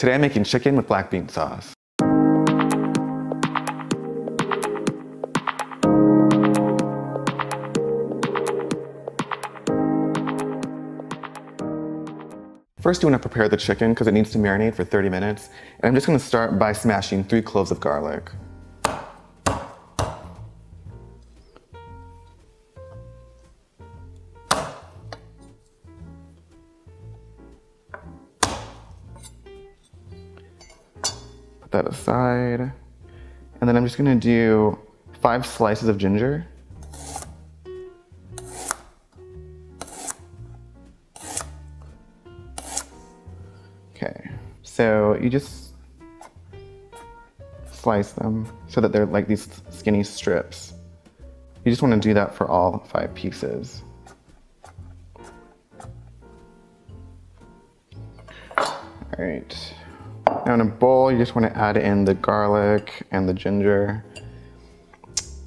Today I'm making chicken with black bean sauce. First, you want to prepare the chicken because it needs to marinate for 30 minutes. And I'm just going to start by smashing 3 cloves of garlic. Put that aside. And then I'm just going to do 5 slices of ginger. Okay, so you just slice them so that they're like these skinny strips. You just want to do that for all 5 pieces. All right, now in a bowl, you just want to add in the garlic and the ginger.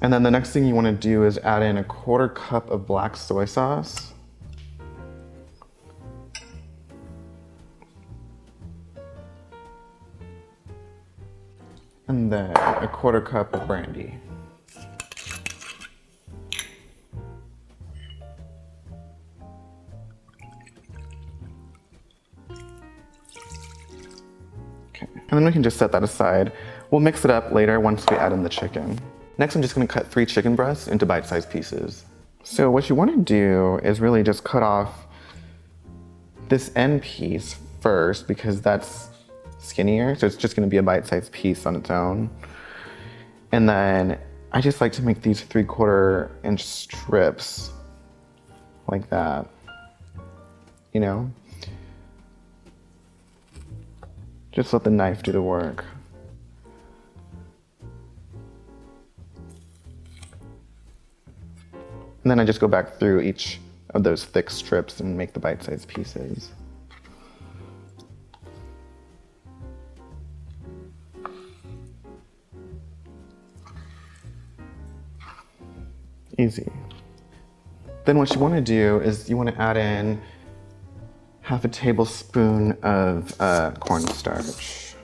And then the next thing you want to do is add in a 1/4 cup of black soy sauce. And then a 1/4 cup of brandy. Okay, and then we can just set that aside. We'll mix it up later once we add in the chicken. Next, I'm just gonna cut 3 chicken breasts into bite-sized pieces. So what you wanna do is really just cut off this end piece first because that's skinnier, so it's just gonna be a bite-sized piece on its own. And then I just like to make these 3/4 inch strips like that, you know? Just let the knife do the work. And then I just go back through each of those thick strips and make the bite-sized pieces. Easy. Then what you want to do is you want to add in 1/2 tablespoon of cornstarch.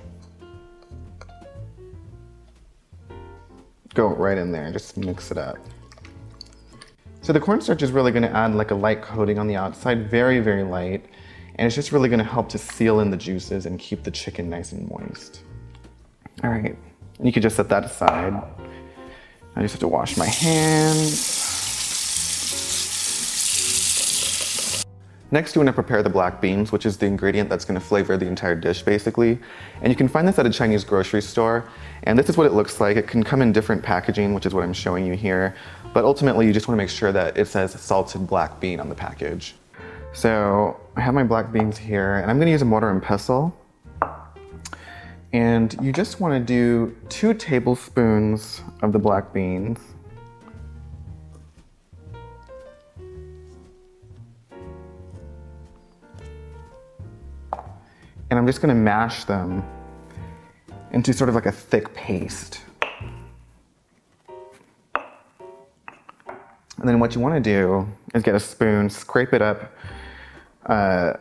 Go right in there and just mix it up. So the cornstarch is really going to add like a light coating on the outside, very, very light. And it's just really going to help to seal in the juices and keep the chicken nice and moist. All right, and you can just set that aside. I just have to wash my hands. Next, you want to prepare the black beans, which is the ingredient that's going to flavor the entire dish, basically. And you can find this at a Chinese grocery store. And this is what it looks like. It can come in different packaging, which is what I'm showing you here. But ultimately, you just want to make sure that it says salted black bean on the package. So I have my black beans here, and I'm going to use a mortar and pestle. And you just want to do 2 tablespoons of the black beans. And I'm just going to mash them into sort of like a thick paste. And then what you want to do is get a spoon, scrape it up, because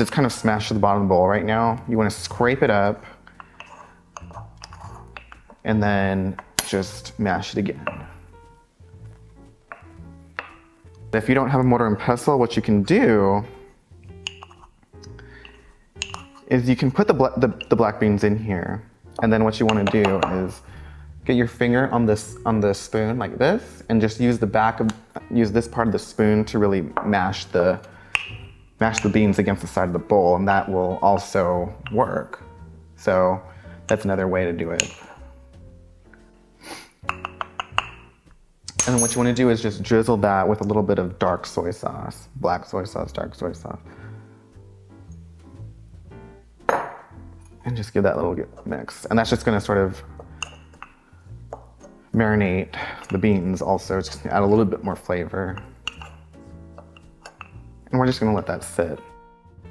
it's kind of smashed to the bottom of the bowl right now. You want to scrape it up and then just mash it again. If you don't have a mortar and pestle, what you can do is you can put the black beans in here, and then what you want to do is get your finger on the spoon like this, and just use this part of the spoon to really mash the beans against the side of the bowl, and that will also work. So that's another way to do it. And then what you want to do is just drizzle that with a little bit of dark soy sauce, black soy sauce, dark soy sauce. And just give that little mix. And that's just going to sort of marinate the beans also. It's just going to add a little bit more flavor. And we're just going to let that sit.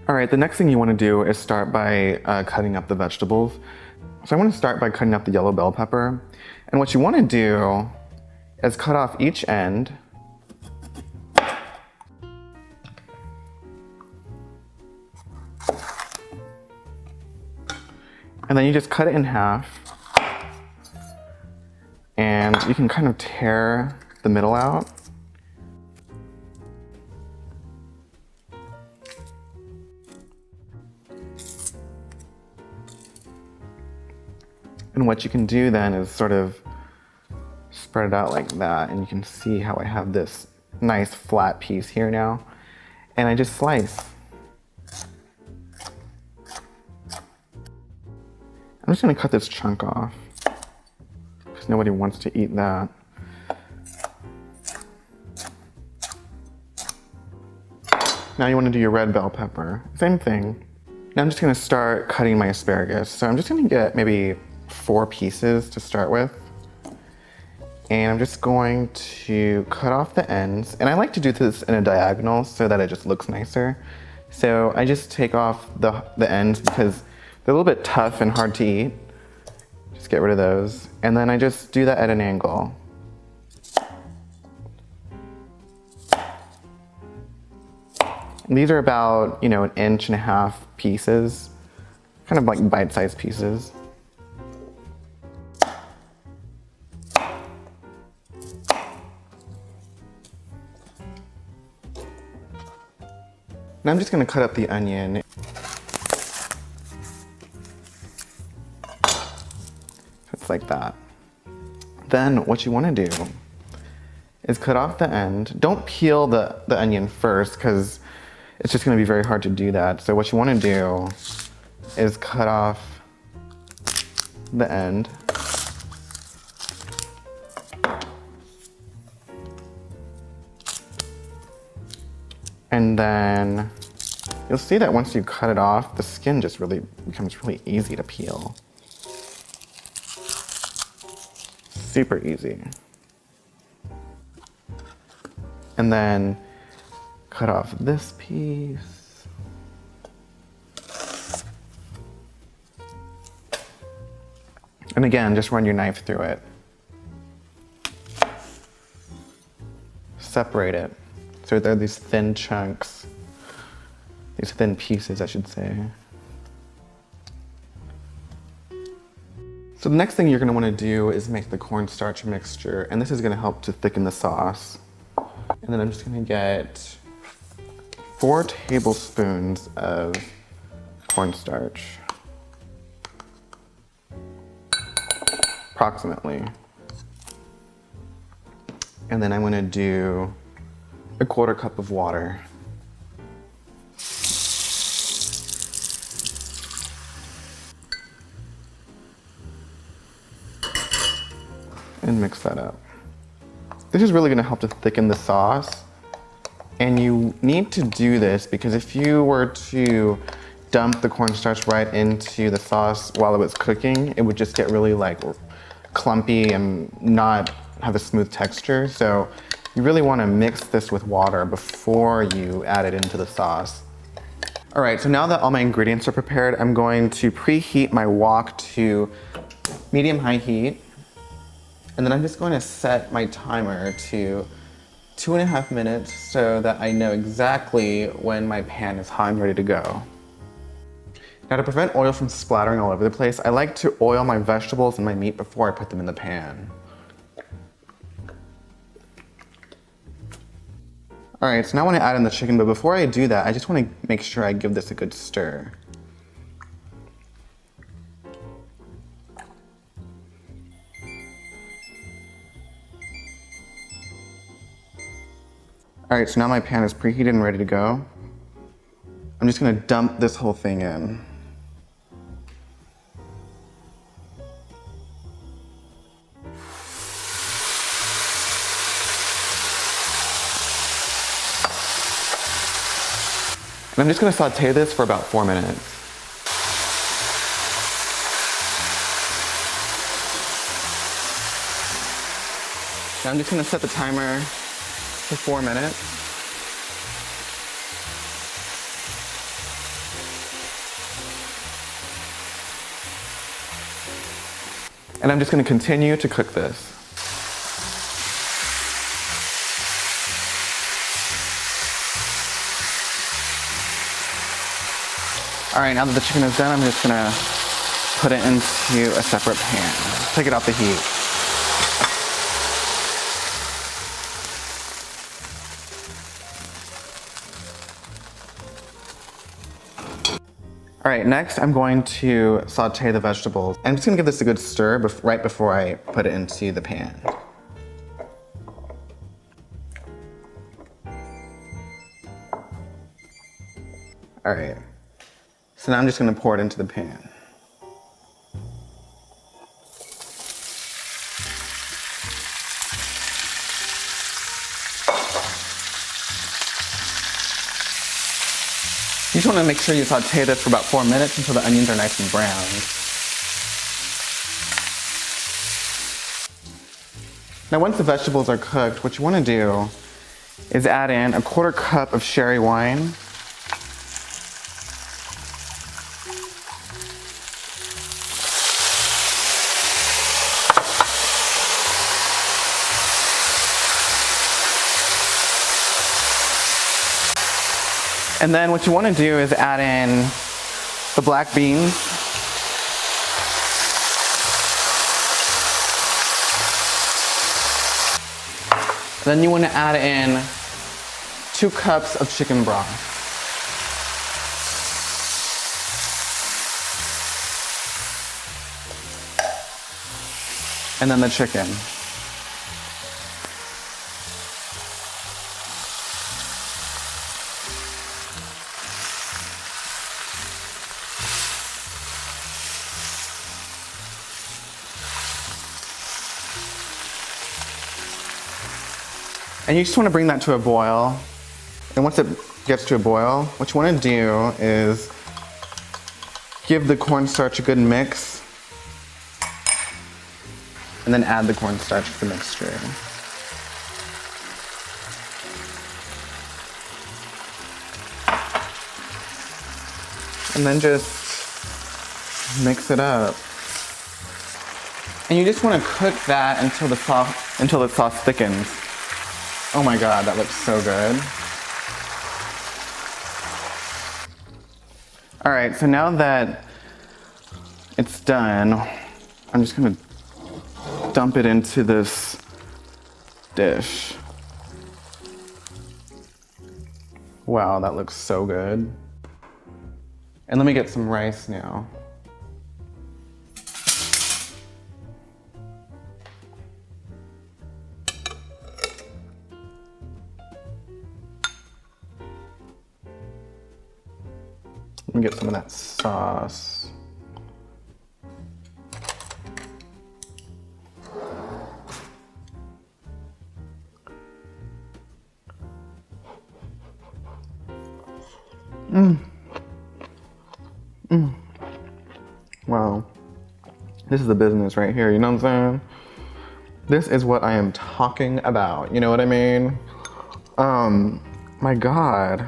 All right, the next thing you want to do is start by cutting up the vegetables. So I want to start by cutting up the yellow bell pepper. And what you want to do is cut off each end. And then you just cut it in half. And you can kind of tear the middle out. And what you can do then is sort of spread it out like that, and you can see how I have this nice flat piece here now. And I just slice. I'm just gonna cut this chunk off, because nobody wants to eat that. Now you wanna do your red bell pepper. Same thing. Now I'm just gonna start cutting my asparagus. So I'm just gonna get maybe 4 pieces to start with. And I'm just going to cut off the ends. And I like to do this in a diagonal so that it just looks nicer. So I just take off the ends because they're a little bit tough and hard to eat. Just get rid of those. And then I just do that at an angle. And these are about, 1.5 inch pieces, kind of like bite-sized pieces. Now I'm just gonna cut up the onion. It's like that. Then what you wanna do is cut off the end. Don't peel the onion first, because it's just gonna be very hard to do that. So what you wanna do is cut off the end. And then you'll see that once you cut it off, the skin just really becomes really easy to peel. Super easy. And then cut off this piece. And again, just run your knife through it. Separate it. So there are these thin chunks, these thin pieces, I should say. So the next thing you're gonna wanna do is make the cornstarch mixture, and this is gonna help to thicken the sauce. And then I'm just gonna get 4 tablespoons of cornstarch, approximately. And then I'm gonna do 1/4 cup of water. And mix that up. This is really gonna help to thicken the sauce. And you need to do this because if you were to dump the cornstarch right into the sauce while it was cooking, it would just get really clumpy and not have a smooth texture. So you really want to mix this with water before you add it into the sauce. All right, so now that all my ingredients are prepared, I'm going to preheat my wok to medium-high heat. And then I'm just going to set my timer to 2.5 minutes so that I know exactly when my pan is hot and ready to go. Now to prevent oil from splattering all over the place, I like to oil my vegetables and my meat before I put them in the pan. All right, so now I want to add in the chicken, but before I do that, I just want to make sure I give this a good stir. All right, so now my pan is preheated and ready to go. I'm just gonna dump this whole thing in. And I'm just gonna saute this for about 4 minutes. Now I'm just gonna set the timer for 4 minutes. And I'm just gonna continue to cook this. All right, now that the chicken is done, I'm just gonna put it into a separate pan. Take it off the heat. All right, next I'm going to saute the vegetables. I'm just gonna give this a good stir right before I put it into the pan. All right, so now I'm just gonna pour it into the pan. You just want to make sure you saute this for about 4 minutes until the onions are nice and brown. Now once the vegetables are cooked, what you want to do is add in a 1/4 cup of sherry wine. And then what you want to do is add in the black beans. Then you want to add in 2 cups of chicken broth. And then the chicken. And you just want to bring that to a boil. And once it gets to a boil, what you want to do is give the cornstarch a good mix, and then add the cornstarch to the mixture. And then just mix it up. And you just want to cook that until the sauce thickens. Oh my God, that looks so good. All right, so now that it's done, I'm just gonna dump it into this dish. Wow, that looks so good. And let me get some rice now. Let me get some of that sauce. Wow. This is the business right here, you know what I'm saying? This is what I am talking about, you know what I mean? My God.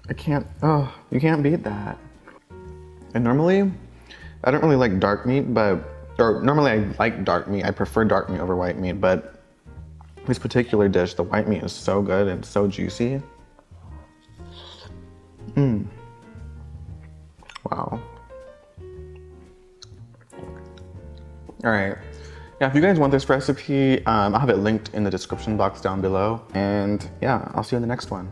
You can't beat that. And normally, I don't really like dark meat, normally I like dark meat. I prefer dark meat over white meat, but this particular dish, the white meat is so good and so juicy. Wow. All right. Yeah, if you guys want this recipe, I'll have it linked in the description box down below. And yeah, I'll see you in the next one.